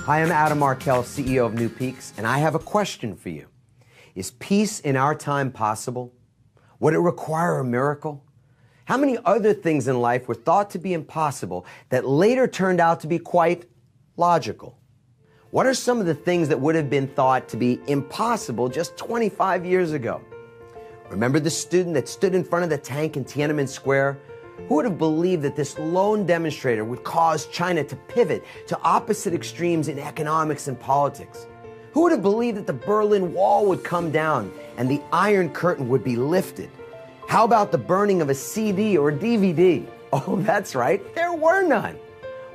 Hi, I'm Adam Markell, CEO of New Peaks, and I have a question for you. Is peace in our time possible? Would it require a miracle? How many other things in life were thought to be impossible that later turned out to be quite logical? What are some of the things that would have been thought to be impossible just 25 years ago? Remember the student that stood in front of the tank in Tiananmen Square? Who would have believed that this lone demonstrator would cause China to pivot to opposite extremes in economics and politics? Who would have believed that the Berlin Wall would come down and the Iron Curtain would be lifted? How about the burning of a CD or a DVD? Oh, that's right, there were none.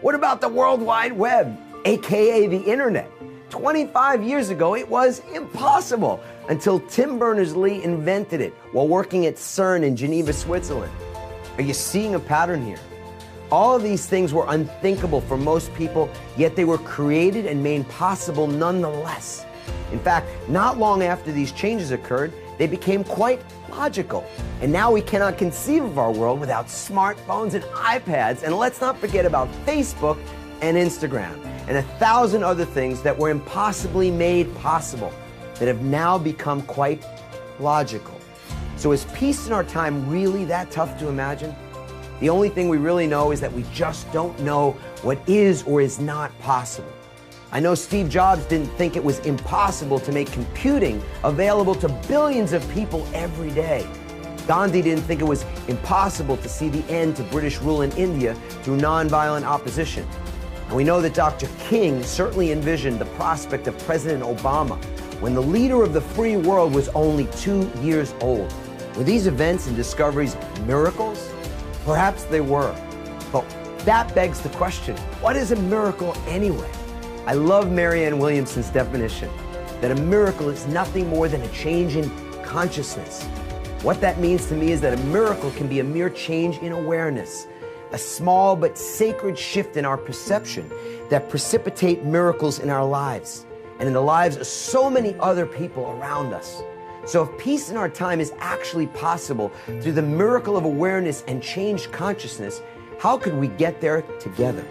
What about the World Wide Web, aka the Internet? 25 years ago, it was impossible until Tim Berners-Lee invented it while working at CERN in Geneva, Switzerland. Are you seeing a pattern here? All of these things were unthinkable for most people, yet they were created and made possible nonetheless. In fact, not long after these changes occurred, they became quite logical. And now we cannot conceive of our world without smartphones and iPads. And let's not forget about Facebook and Instagram and 1,000 other things that were impossibly made possible that have now become quite logical. So is peace in our time really that tough to imagine? The only thing we really know is that we just don't know what is or is not possible. I know Steve Jobs didn't think it was impossible to make computing available to billions of people every day. Gandhi didn't think it was impossible to see the end to British rule in India through nonviolent opposition. And we know that Dr. King certainly envisioned the prospect of President Obama when the leader of the free world was only 2 years old. Were these events and discoveries miracles? Perhaps they were. But that begs the question, what is a miracle anyway? I love Marianne Williamson's definition, that a miracle is nothing more than a change in consciousness. What that means to me is that a miracle can be a mere change in awareness, a small but sacred shift in our perception that precipitate miracles in our lives and in the lives of so many other people around us. So if peace in our time is actually possible through the miracle of awareness and changed consciousness, how could we get there together?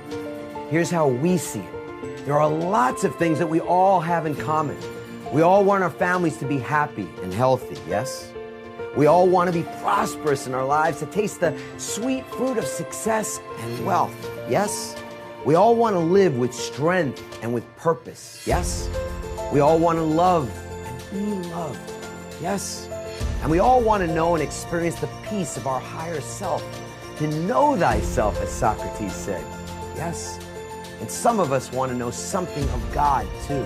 Here's how we see it. There are lots of things that we all have in common. We all want our families to be happy and healthy, yes? We all want to be prosperous in our lives, to taste the sweet fruit of success and wealth, yes? We all want to live with strength and with purpose, yes? We all want to love and be loved. Yes, and we all want to know and experience the peace of our higher self, to know thyself, as Socrates said. Yes, and some of us want to know something of God too.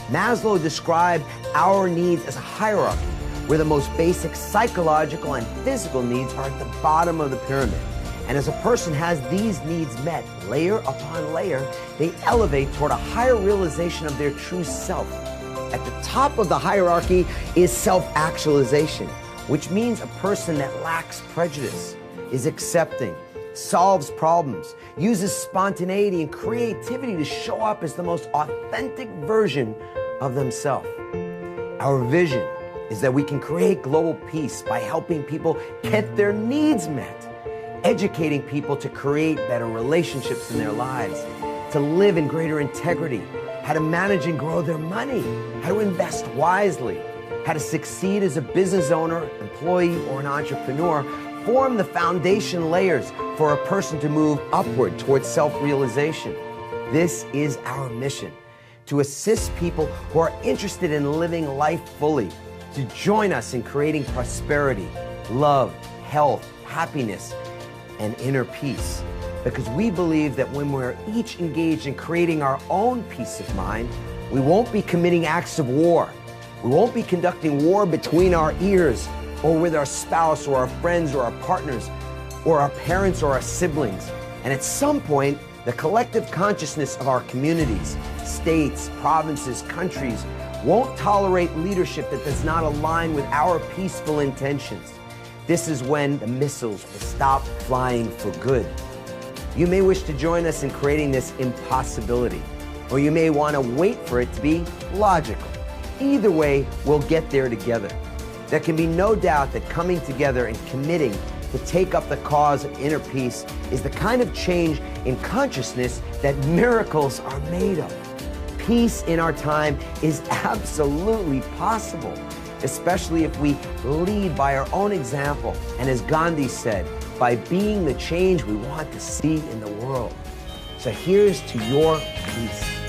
Maslow described our needs as a hierarchy, where the most basic psychological and physical needs are at the bottom of the pyramid. And as a person has these needs met, layer upon layer, they elevate toward a higher realization of their true self. At the top of the hierarchy is self-actualization, which means a person that lacks prejudice, is accepting, solves problems, uses spontaneity and creativity to show up as the most authentic version of themselves. Our vision is that we can create global peace by helping people get their needs met, educating people to create better relationships in their lives, to live in greater integrity, how to manage and grow their money, how to invest wisely, how to succeed as a business owner, employee, or an entrepreneur, form the foundation layers for a person to move upward towards self-realization. This is our mission, to assist people who are interested in living life fully, to join us in creating prosperity, love, health, happiness, and inner peace. Because we believe that when we're each engaged in creating our own peace of mind, we won't be committing acts of war. We won't be conducting war between our ears or with our spouse or our friends or our partners or our parents or our siblings. And at some point, the collective consciousness of our communities, states, provinces, countries won't tolerate leadership that does not align with our peaceful intentions. This is when the missiles will stop flying for good. You may wish to join us in creating this impossibility, or you may want to wait for it to be logical. Either way, we'll get there together. There can be no doubt that coming together and committing to take up the cause of inner peace is the kind of change in consciousness that miracles are made of. peace in our time is absolutely possible, especially if we lead by our own example. And as Gandhi said, by being the change we want to see in the world. So here's to your peace.